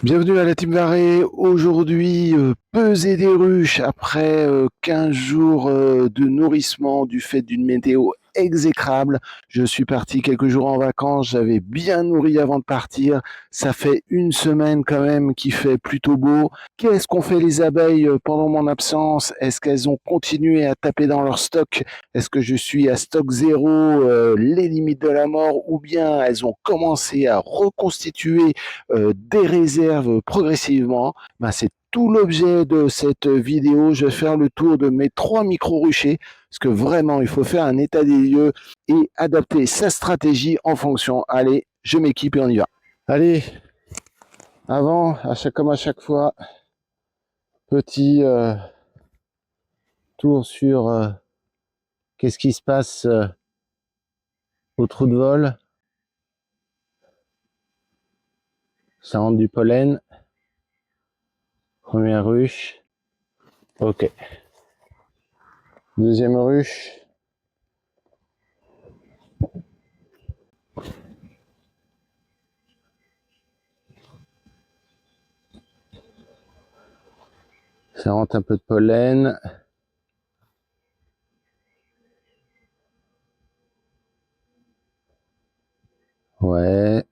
Bienvenue à la Team Varé. Aujourd'hui, peser des ruches après 15 jours de nourrissement du fait d'une météo exécrable. Je suis parti quelques jours en vacances, j'avais bien nourri avant de partir. Ça fait une semaine quand même qu'il fait plutôt beau. Qu'est-ce qu'ont fait les abeilles pendant mon absence? Est-ce qu'elles ont continué à taper dans leur stock? Est-ce que je suis à stock zéro, les limites de la mort, ou bien elles ont commencé à reconstituer des réserves progressivement? C'est tout l'objet de cette vidéo. Je vais faire le tour de mes 3 micro-ruchers, parce que vraiment, il faut faire un état des lieux et adapter sa stratégie en fonction. Allez, je m'équipe et on y va. Allez, avant, comme à chaque fois, petit tour sur qu'est-ce qui se passe au trou de vol. Ça rentre du pollen. Première ruche. Ok. Deuxième ruche. Ça rentre un peu de pollen. Ouais.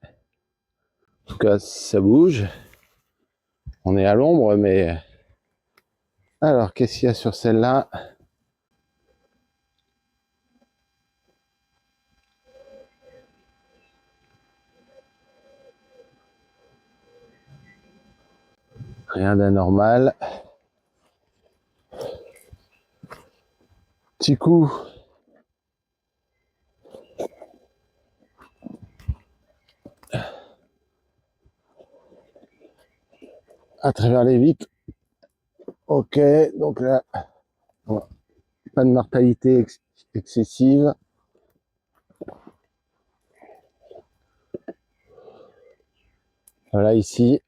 En tout cas, ça bouge. On est à l'ombre, mais... Alors, qu'est-ce qu'il y a sur celle-là? Rien d'anormal. Petit coup. À travers les vitres. Ok, donc là, pas de mortalité excessive. Voilà, ici.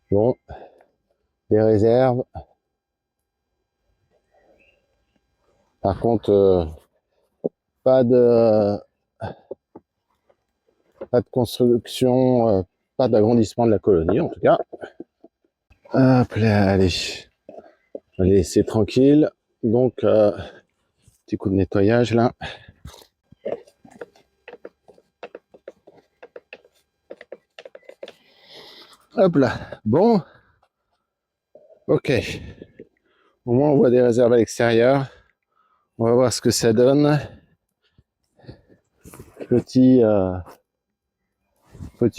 Bon, des réserves. Par contre, pas de construction, pas d'agrandissement de la colonie en tout cas. Hop là, allez. On va les laisser tranquille. Donc, petit coup de nettoyage là. Hop là. Bon. Ok. Au moins, on voit des réserves à l'extérieur. On va voir ce que ça donne. Petit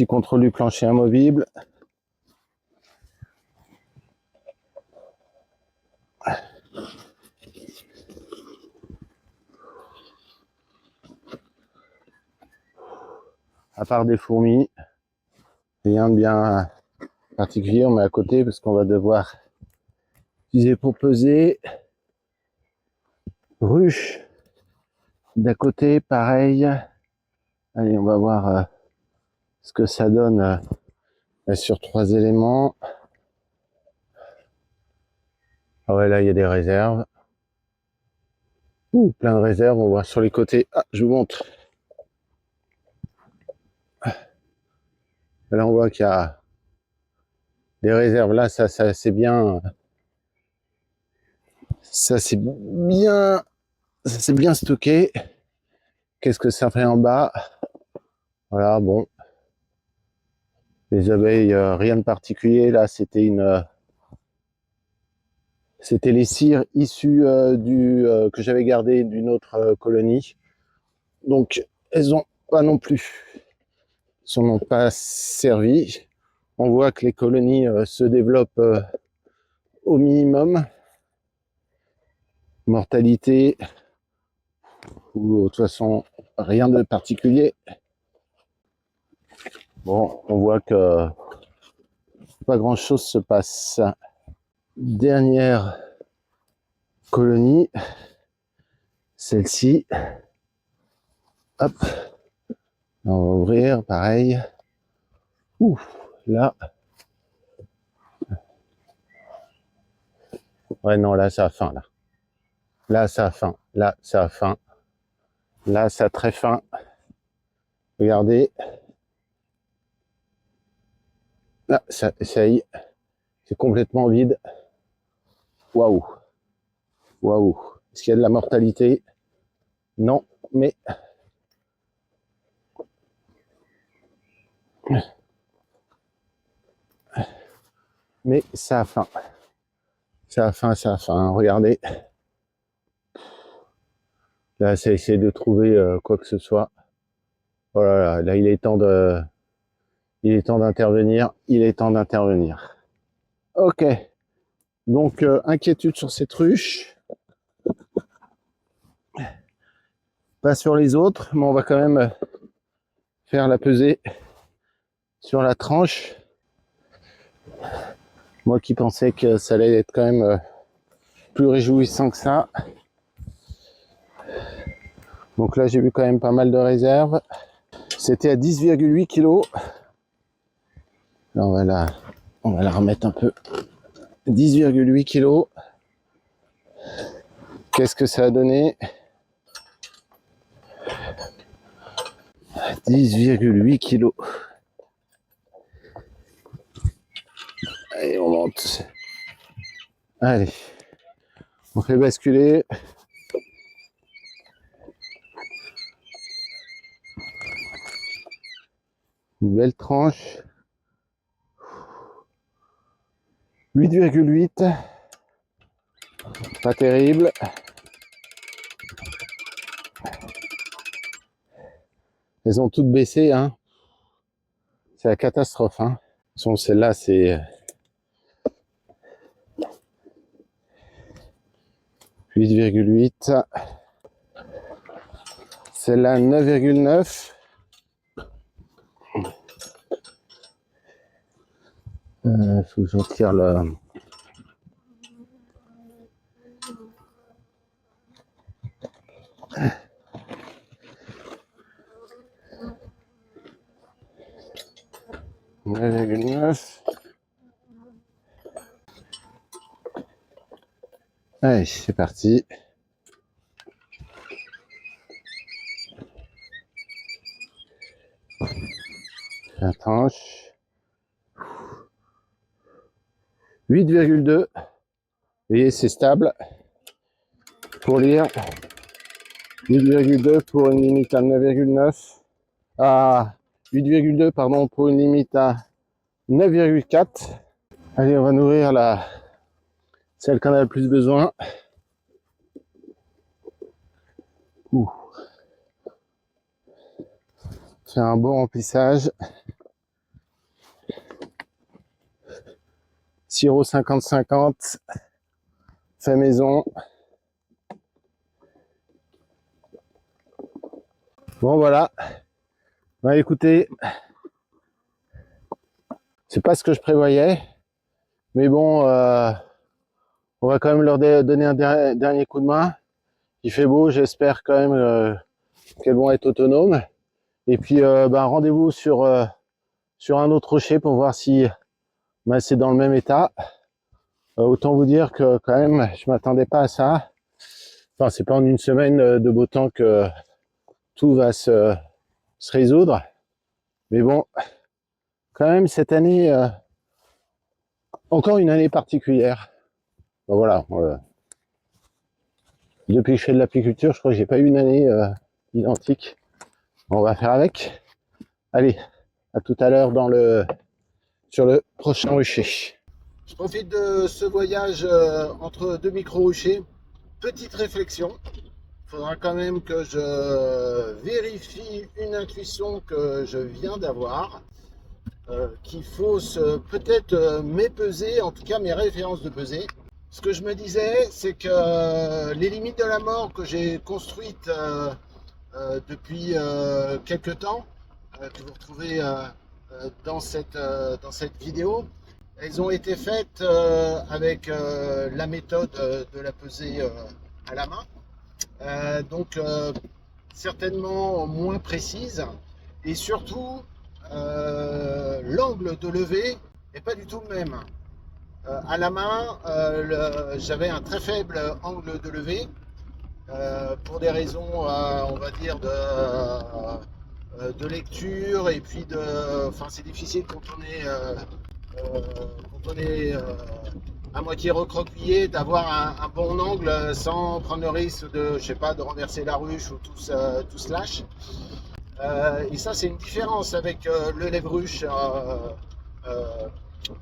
contrôle du plancher amovible. À part des fourmis, rien de bien particulier. On met à côté parce qu'on va devoir utiliser pour peser. Ruche d'à côté, pareil. Allez, on va voir ce que ça donne sur 3 éléments. Ah ouais, là, il y a des réserves. Ouh, plein de réserves. On voit sur les côtés. Ah, je vous montre. Là, on voit qu'il y a des réserves. Là, ça c'est bien. Ça, c'est bien stocké. Qu'est-ce que ça fait en bas? Voilà, bon. Les abeilles, rien de particulier. Là, c'était les cires issues que j'avais gardé d'une autre colonie. Donc, elles ont pas non plus, s'en ont pas servi. On voit que les colonies se développent au minimum. Mortalité, ou de toute façon, rien de particulier. Bon, on voit que pas grand chose se passe. Dernière colonie, celle-ci. Hop, on va ouvrir, pareil. Ouf, là. Ouais, non, là, ça a faim, là. Là, ça a faim. Là, ça a faim. Là, ça a très faim. Regardez. Là, ça y est, c'est complètement vide. Waouh, waouh. Est-ce qu'il y a de la mortalité? Non, mais ça a faim. Ça a faim, ça a faim. Regardez. Là, c'est essayer de trouver quoi que ce soit. Oh là là, là, il est temps d'intervenir. Il est temps d'intervenir. Ok. Donc, inquiétude sur cette ruche. Pas sur les autres, mais on va quand même faire la pesée sur la tranche. Moi qui pensais que ça allait être quand même plus réjouissant que ça. Donc là, j'ai vu quand même pas mal de réserves. C'était à 10,8 kg. Là, on va la remettre un peu. 10,8 kg. Qu'est-ce que ça a donné? 10,8 kg. Allez, on monte. Allez. On fait basculer. Une belle tranche. 8,8. Pas terrible. Elles ont toutes baissé, hein. C'est la catastrophe, hein. Celle-là, c'est 8,8. Celle-là, 9,9. Faut que j'en tire le... Allez, c'est parti. La tranche. 8,2. Vous voyez, c'est stable. Pour lire. 8,2 pour une limite à 9,9. Ah, 8,2 pardon, pour une limite à 9,4. Allez, on va nourrir celle qu'on a le plus besoin. Ouh. C'est un bon remplissage. Sirop 50-50. Fait maison. Bon, voilà. Bah, écoutez, c'est pas ce que je prévoyais. Mais bon, on va quand même leur donner un dernier coup de main. Il fait beau, j'espère quand même qu'elles vont être autonomes. Et puis, rendez-vous sur un autre rocher pour voir si c'est dans le même état. Autant vous dire que quand même, je m'attendais pas à ça. Enfin, c'est pas en une semaine de beau temps que tout va se résoudre. Mais bon, quand même, cette année, encore une année particulière. Ben voilà. Depuis que je fais de l'apiculture, je crois que j'ai pas eu une année identique. On va faire avec. Allez, à tout à l'heure sur le prochain rucher. Je profite de ce voyage entre deux micro-ruchers. Petite réflexion. Il faudra quand même que je vérifie une intuition que je viens d'avoir. Qu'il faut peut-être m'épeser, en tout cas mes références de pesée. Ce que je me disais, c'est que les limites de la mort que j'ai construites depuis quelques temps, que vous retrouvez dans cette vidéo, elles ont été faites avec la méthode de la pesée à la main, donc certainement moins précise, et surtout l'angle de levée n'est pas du tout le même. À la main, j'avais un très faible angle de levée pour des raisons, on va dire, de lecture, et puis enfin, c'est difficile quand on est quand on est à moitié recroquevillé, d'avoir un bon angle sans prendre le risque de, je sais pas, de renverser la ruche ou tout se lâche. Et ça, c'est une différence avec le lève-ruche euh,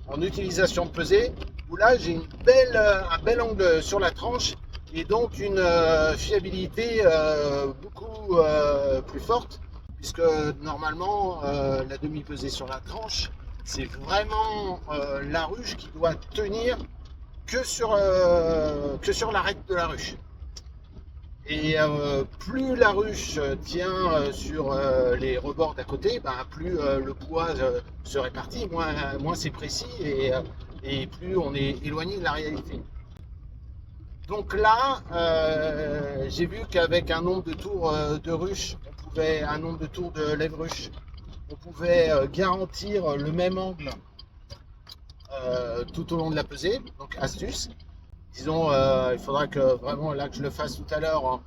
en utilisation de pesée, où là, j'ai un bel angle sur la tranche et donc une fiabilité beaucoup plus forte, puisque normalement, la demi-pesée sur la tranche, c'est vraiment la ruche qui doit tenir que sur l'arête de la ruche. Et plus la ruche tient sur les rebords d'à côté, ben, plus le poids se répartit, moins c'est précis et plus on est éloigné de la réalité. Donc là, j'ai vu qu'avec un nombre de tours de ruche, un nombre de tours de lève-ruche, on pouvait garantir le même angle tout au long de la pesée. Donc astuce. Disons, il faudra que vraiment là que je le fasse tout à l'heure, hein.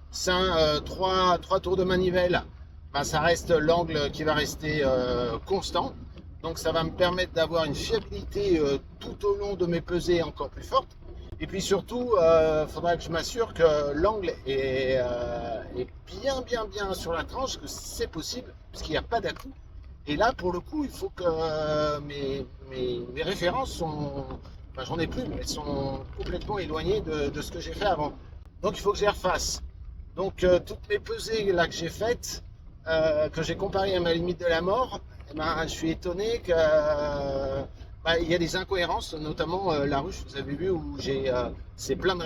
3 tours de manivelle, ben, ça reste l'angle qui va rester constant. Donc ça va me permettre d'avoir une fiabilité tout au long de mes pesées encore plus forte. Et puis surtout, il faudra que je m'assure que l'angle est bien sur la tranche, que c'est possible, puisqu'il n'y a pas d'à-coup. Et là, pour le coup, il faut que mes références sont. Enfin, j'en ai plus, mais elles sont complètement éloignées de ce que j'ai fait avant. Donc, il faut que je les refasse. Donc, toutes mes pesées là que j'ai faites, que j'ai comparées à ma limite de la mort, eh ben, je suis étonné que. Bah, il y a des incohérences, notamment la ruche, vous avez vu, où c'est plein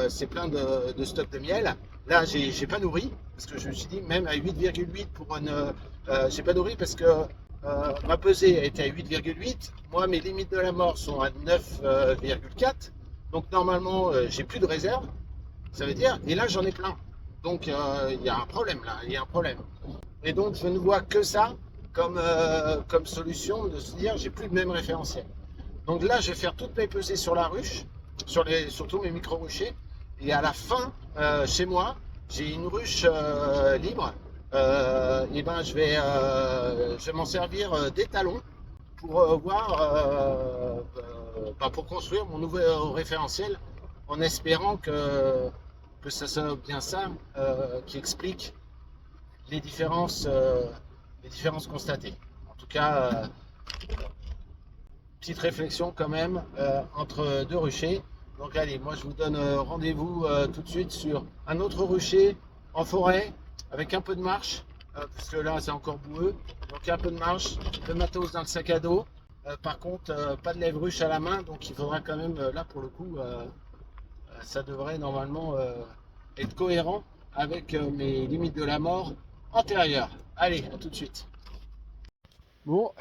c'est plein de stock de miel. Là, j'ai pas nourri, parce que je me suis dit, même à 8,8 pour une. J'ai pas nourri parce que ma pesée était à 8,8. Moi, mes limites de la mort sont à 9,4. Donc, normalement, j'ai plus de réserve. Ça veut dire, et là, j'en ai plein. Donc, il y a un problème là. Il y a un problème. Et donc, je ne vois que ça comme solution de se dire, j'ai plus le même référentiel. Donc là, je vais faire toutes mes pesées sur la ruche, surtout mes micro-ruchers. Et à la fin, chez moi, j'ai une ruche libre. Et ben, je vais m'en servir d'étalon pour voir, pour construire mon nouveau référentiel, en espérant que ça soit bien ça qui explique les différences, euh, les différences constatées. En tout cas, petite réflexion quand même entre deux ruchers. Donc allez, moi je vous donne rendez-vous tout de suite sur un autre rucher en forêt avec un peu de marche, parce que là c'est encore boueux. Donc un peu de marche, de matos dans le sac à dos. Par contre, pas de lèvres-ruche à la main, donc il faudra quand même, là pour le coup, ça devrait normalement être cohérent avec mes limites de la mort antérieures. Allez, à tout de suite. Bon,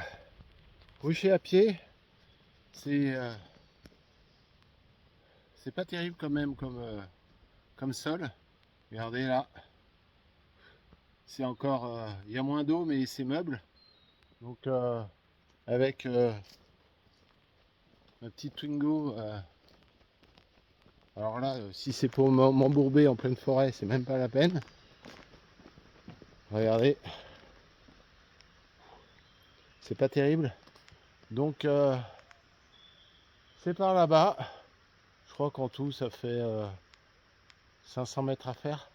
rucher à pied, c'est c'est pas terrible quand même comme sol. Regardez là, c'est encore, il y a moins d'eau mais c'est meuble. Donc avec ma petite Twingo, alors là, si c'est pour m'embourber en pleine forêt, c'est même pas la peine. Regardez, c'est pas terrible. Donc c'est par là-bas. Je crois qu'en tout ça fait 500 mètres à faire.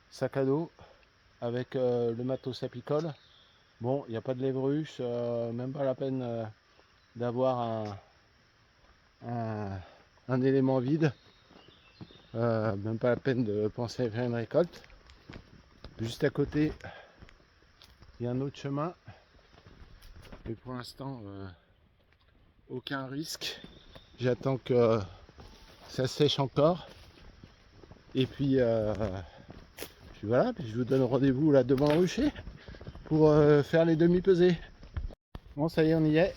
Sac à dos avec le matos apicole. Bon, il n'y a pas de lèvres-ruche, même pas la peine d'avoir un, un élément vide, même pas la peine de penser à faire une récolte. Juste à côté, il y a un autre chemin, mais pour l'instant, aucun risque. J'attends que ça sèche encore, et puis, voilà, puis je vous donne rendez-vous là devant le rucher pour faire les demi-pesées. Bon, ça y est, on y est.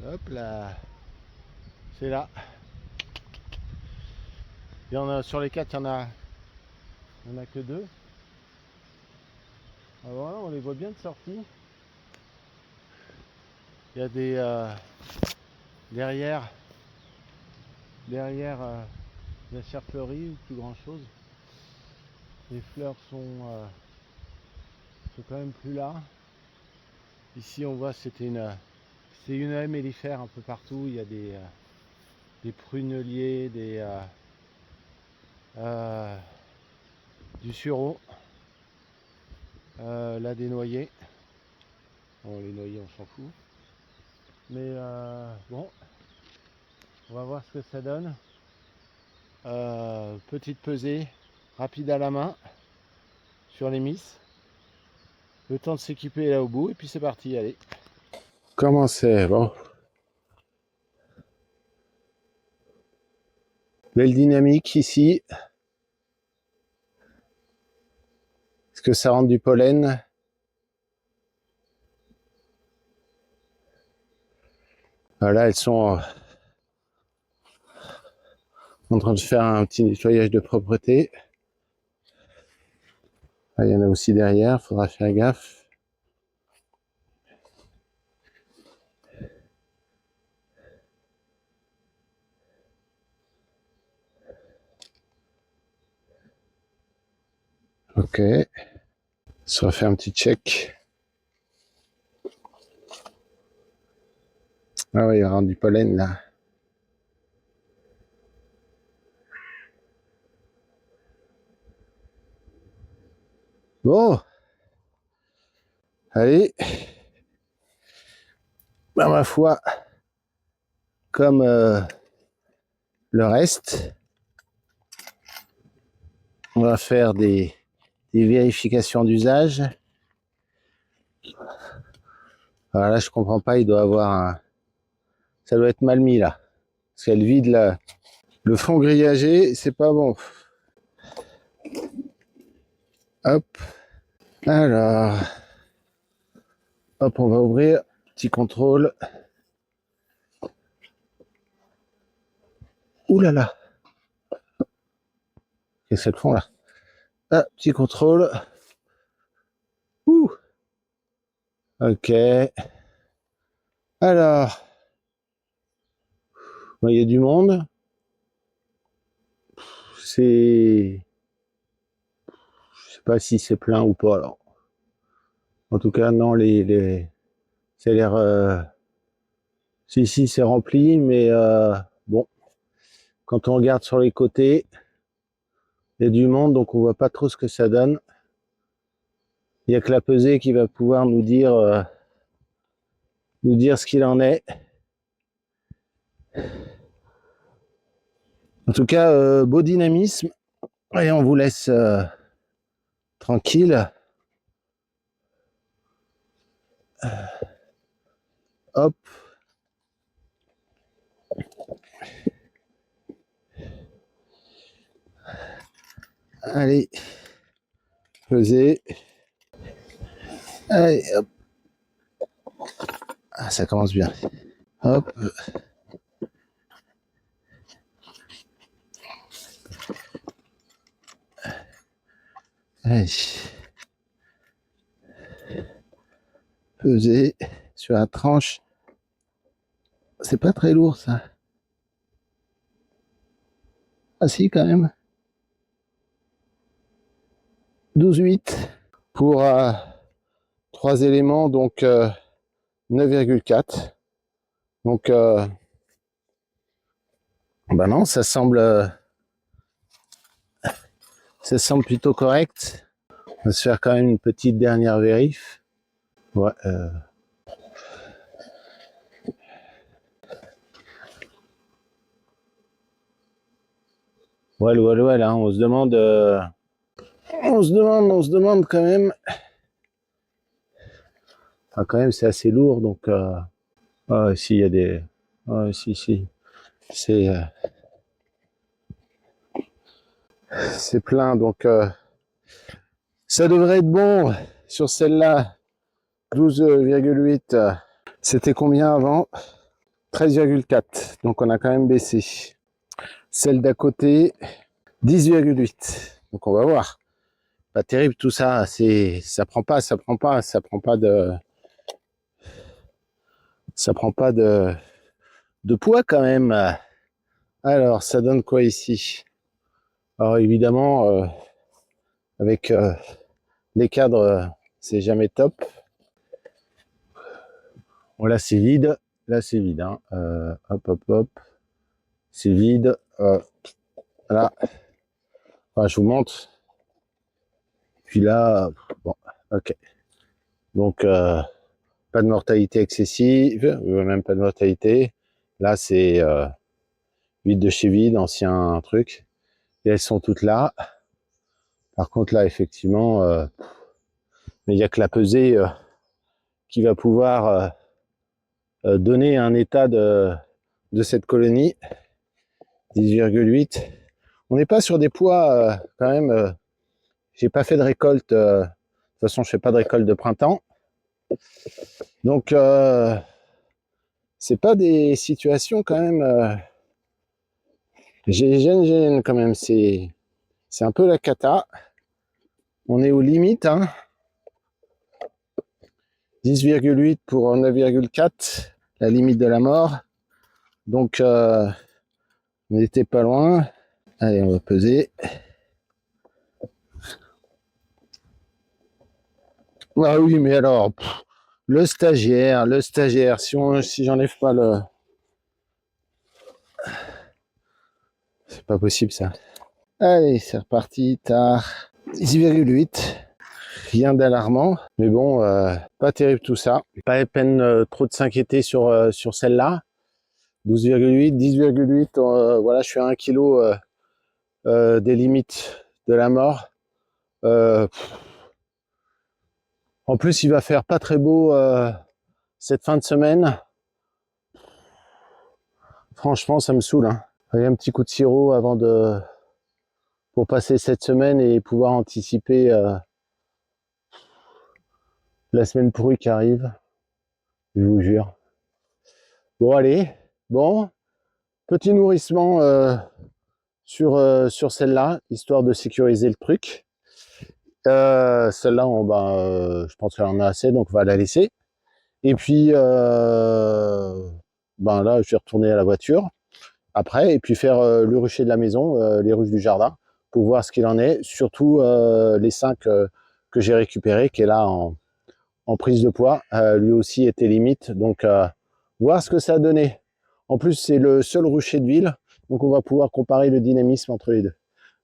Hop là, c'est là. Il y en a sur les 4, il n'y en a que 2. Alors là, on les voit bien de sortie. Il y a des derrière la cerflerie ou plus grand chose. Les fleurs sont quand même plus là. Ici on voit c'est une haie mellifère un peu partout. Il y a des pruneliers, du sureau, là des noyers. Bon, les noyers on s'en fout. Mais bon, on va voir ce que ça donne. Petite pesée, rapide à la main sur les miss. Le temps de s'équiper là au bout et puis c'est parti, allez. Comment c'est? Bon. Belle dynamique ici. Est-ce que ça rentre du pollen? Voilà, elles sont en train de faire un petit nettoyage de propreté. Ah, il y en a aussi derrière, faudra faire gaffe. Ok. Ça va faire un petit check. Ah oui, il rentre du pollen là. Bon. Allez. Ben, ma foi, comme le reste, on va faire des vérifications d'usage. Alors là, je comprends pas, il doit avoir un... Ça doit être mal mis là. Parce qu'elle vide le fond grillagé, c'est pas bon. Hop. Alors. Hop, on va ouvrir. Petit contrôle. Ouh là là. Qu'est-ce qu'elles font là? Ah, petit contrôle. Ouh. Ok. Alors. Il y a du monde. C'est... Je sais pas si c'est plein ou pas alors. En tout cas, non, ça a l'air... Si, c'est rempli, mais bon. Quand on regarde sur les côtés, il y a du monde, donc on voit pas trop ce que ça donne. Il n'y a que la pesée qui va pouvoir nous dire ce qu'il en est. En tout cas, beau dynamisme. Et on vous laisse tranquille. Hop. Allez. Peser. Allez, hop. Ah, ça commence bien. Hop. Allez. Peser sur la tranche. C'est pas très lourd ça. Ah si, quand même. 12,8 pour 3 éléments, donc 9,4. Donc, bah non, ça semble plutôt correct. On va se faire quand même une petite dernière vérif. Ouais. Ouais, là, on se demande quand même. Enfin, quand même, c'est assez lourd, donc. Ah, si, il y a des. Ah, si. C'est plein, donc ça devrait être bon sur celle-là. 12,8. C'était combien avant? 13,4. Donc on a quand même baissé. Celle d'à côté, 10,8. Donc on va voir. Pas terrible tout ça. Ça prend pas de poids quand même. Alors ça donne quoi ici? Alors évidemment, avec les cadres, c'est jamais top. Bon, là, c'est vide. Là, c'est vide. Hein. Hop, hop, hop. C'est vide. Là. Enfin, je vous montre. Puis là, bon, ok. Donc, pas de mortalité excessive, même pas de mortalité. Là, c'est vide de chez vide, ancien truc. Et elles sont toutes là. Par contre, là, effectivement, mais il n'y a que la pesée qui va pouvoir donner un état de cette colonie. 10,8. On n'est pas sur des poids quand même. J'ai pas fait de récolte. De toute façon, je fais pas de récolte de printemps. Donc, c'est pas des situations quand même. Gêne quand même. C'est un peu la cata. On est aux limites. Hein. 10,8 pour 9,4. La limite de la mort. Donc, on n'était pas loin. Allez, on va peser. Ah oui, mais alors, le stagiaire, si j'enlève pas le... C'est pas possible ça. Allez, c'est reparti, tard. 10,8. Rien d'alarmant, mais bon, pas terrible tout ça. Pas la peine trop de s'inquiéter sur celle-là. 12,8, 10,8, voilà, je suis à 1 kilo des limites de la mort. En plus, il va faire pas très beau cette fin de semaine. Franchement, ça me saoule. Hein. Allez, un petit coup de sirop avant pour passer cette semaine et pouvoir anticiper la semaine pourrie qui arrive. Je vous jure. Bon, allez. Bon, petit nourrissement sur celle-là, histoire de sécuriser le truc. Celle-là, je pense qu'elle en a assez, donc on va la laisser. Et puis, là, je vais retourner à la voiture après, et puis faire le rucher de la maison, les ruches du jardin, pour voir ce qu'il en est. Surtout les 5 que j'ai récupérés, qui est là en prise de poids. Lui aussi était limite, donc voir ce que ça a donné. En plus, c'est le seul rucher de ville, donc on va pouvoir comparer le dynamisme entre les deux.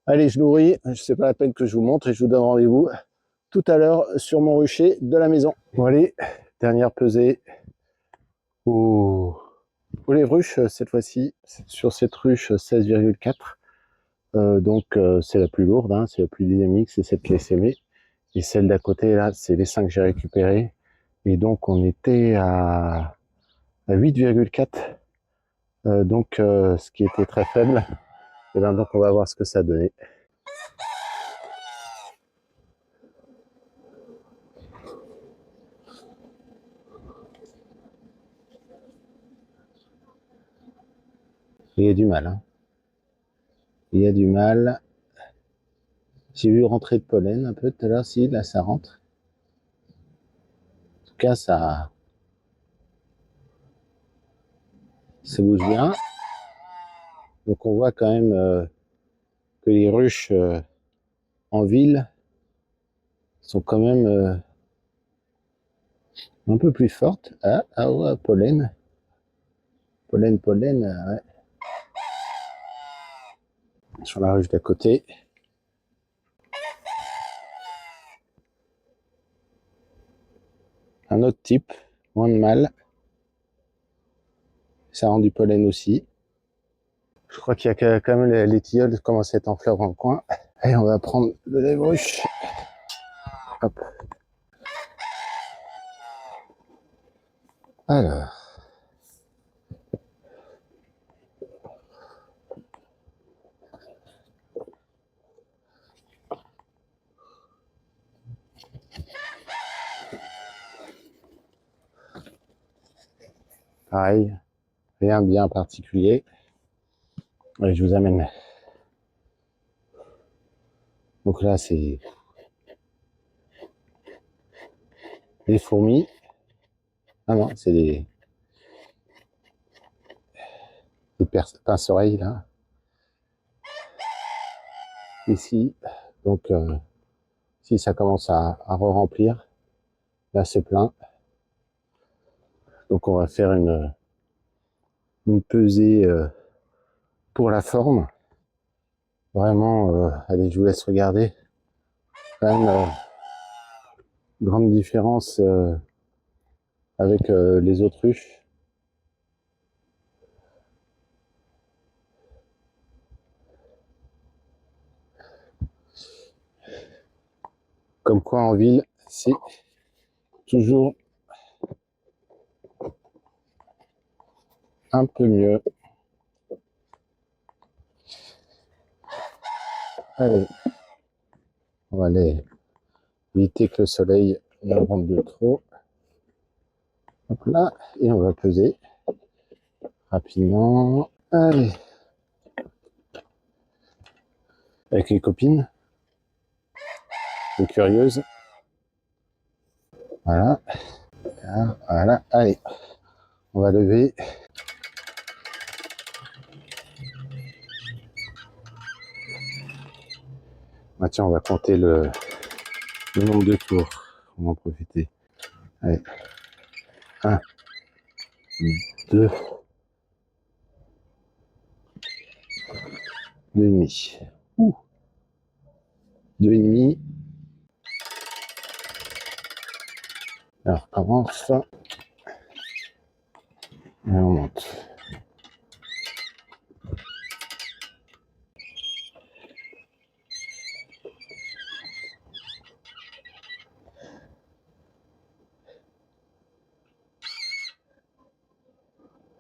Allez, je nourris, c'est pas la peine que je vous montre et je vous donne rendez-vous tout à l'heure sur mon rucher de la maison. Bon allez, dernière pesée. Pour les ruches, cette fois-ci, sur cette ruche 16,4. Donc c'est la plus lourde, hein, c'est la plus dynamique, c'est celle qui est sémée. Et celle d'à côté, là, c'est les 5 que j'ai récupérées. Et donc on était à 8,4. Donc ce qui était très faible. Et bien donc on va voir ce que ça a donné. Il y a du mal, hein. Il y a du mal. J'ai vu rentrer de pollen un peu tout à l'heure, si, là ça rentre. En tout cas, ça bouge bien. Donc on voit quand même que les ruches en ville sont quand même un peu plus fortes. Ah ouais, pollen. Pollen, ouais. Sur la ruche d'à côté. Un autre type, moins de mal. Ça rend du pollen aussi. Je crois qu'il y a quand même les tilleuls qui commencent à être en fleurs dans le coin. Allez, on va prendre de la ruche. Hop. Alors. Pareil, rien de bien particulier. Allez, je vous amène. Donc là, c'est des fourmis. Ah non, c'est des pince-oreilles là. Ici. Donc, si ça commence à re-remplir, là c'est plein. Donc on va faire une pesée pour la forme. Vraiment, allez, je vous laisse regarder. Quand même, grande différence avec les autruches. Comme quoi en ville, c'est toujours un peu mieux. Allez, on va aller éviter que le soleil ne rentre de trop. Hop là, et on va peser rapidement. Allez, avec les copines, les curieuses. Voilà, voilà, allez, on va lever. Ah, tiens, on va compter le nombre de tours. On va en profiter. Allez, 1, 2, 2,5. Ouh, 2,5. Alors, on avance. Et on monte.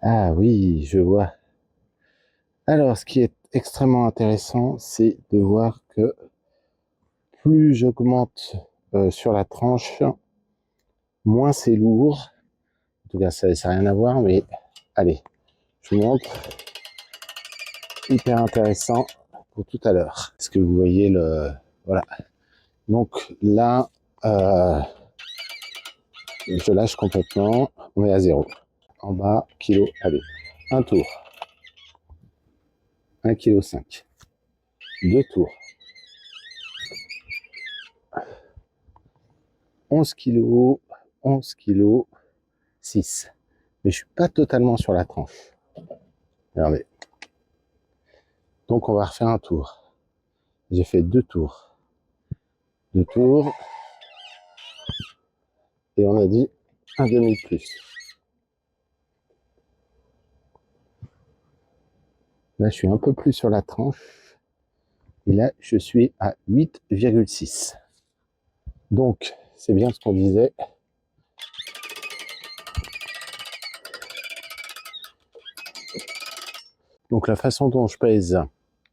Ah oui, je vois. Alors, ce qui est extrêmement intéressant, c'est de voir que plus j'augmente sur la tranche, moins c'est lourd. En tout cas, ça n'a rien à voir, mais allez, je vous montre. Hyper intéressant pour tout à l'heure. Est-ce que vous voyez le... Voilà. Donc là, je lâche complètement. On est à 0. En bas, kilo. Allez, un tour. 1,5 kg. 2 tours. 11 kg. 11 kg. 6. Mais je suis pas totalement sur la tranche. Regardez. Donc on va refaire un tour. J'ai fait 2 tours. 2 tours. Et on a dit un demi de plus. Là, je suis un peu plus sur la tranche. Et là, je suis à 8,6. Donc, c'est bien ce qu'on disait. Donc, la façon dont je pèse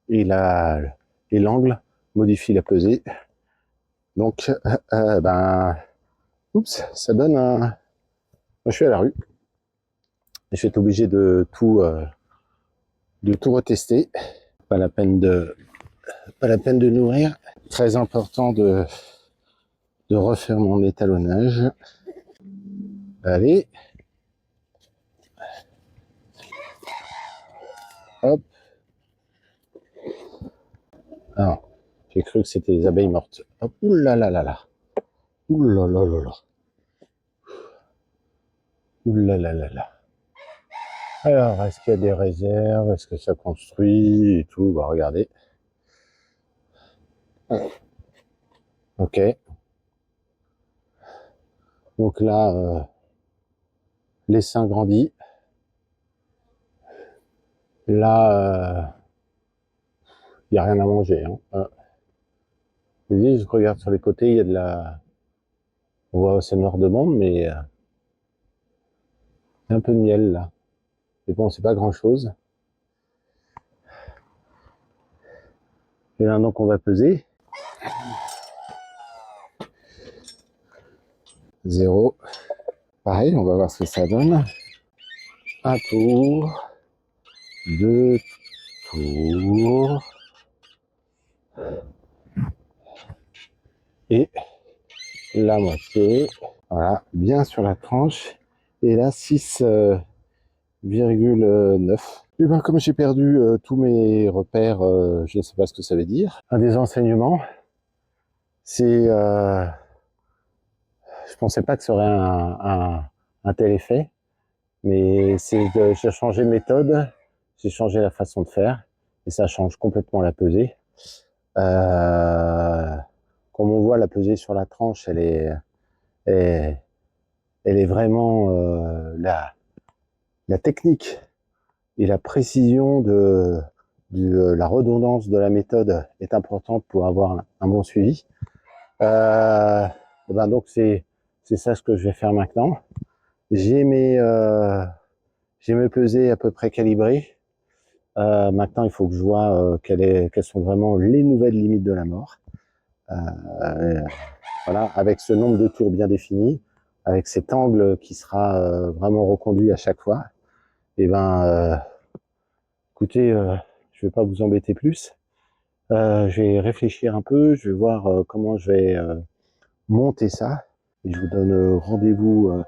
et l'angle modifie la pesée. Donc, oups, ça donne un... Moi, je suis à la rue. Et je vais être obligé de tout retester. Pas la peine de nourrir. Très important de refaire mon étalonnage. Allez. Hop. Alors, j'ai cru que c'était des abeilles mortes. Hop. Ouh là là là là. Ouh là là là là. Ouh là là là là. Alors, est-ce qu'il y a des réserves? Est-ce que ça construit et tout? Bah, regardez. Ok. Donc là, l'essaim grandit. Là, il n'y a rien à manger. Hein. Je regarde sur les côtés, il y a de la... On voit c'est noir de monde, mais il y a un peu de miel là. Mais bon, c'est pas grand-chose. Et là, donc, on va peser. 0. Pareil, on va voir ce que ça donne. Un tour. 2 tours. Et la moitié. Voilà, bien sur la tranche. Et là, 6,9. Et ben, comme j'ai perdu tous mes repères, je ne sais pas ce que ça veut dire. Un des enseignements, c'est... je pensais pas que ça aurait un tel effet. Mais j'ai changé de méthode, j'ai changé la façon de faire, et ça change complètement la pesée. Euh, Comme on voit, la pesée sur la tranche, elle, elle est vraiment la technique et la précision la redondance de la méthode est importante pour avoir un bon suivi. Donc c'est ça ce que je vais faire maintenant. J'ai mes pesées à peu près calibrées. Maintenant, il faut que je vois quelles sont vraiment les nouvelles limites de la mort. Euh, voilà, avec ce nombre de tours bien défini, avec cet angle qui sera vraiment reconduit à chaque fois. Et écoutez, je vais pas vous embêter plus. Je vais réfléchir un peu, je vais voir comment je vais monter ça. Et je vous donne rendez-vous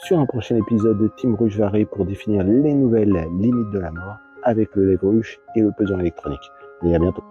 sur un prochain épisode de Team Rush Varé pour définir les nouvelles limites de la mort avec le lève ruche et le pesant électronique. Et à bientôt.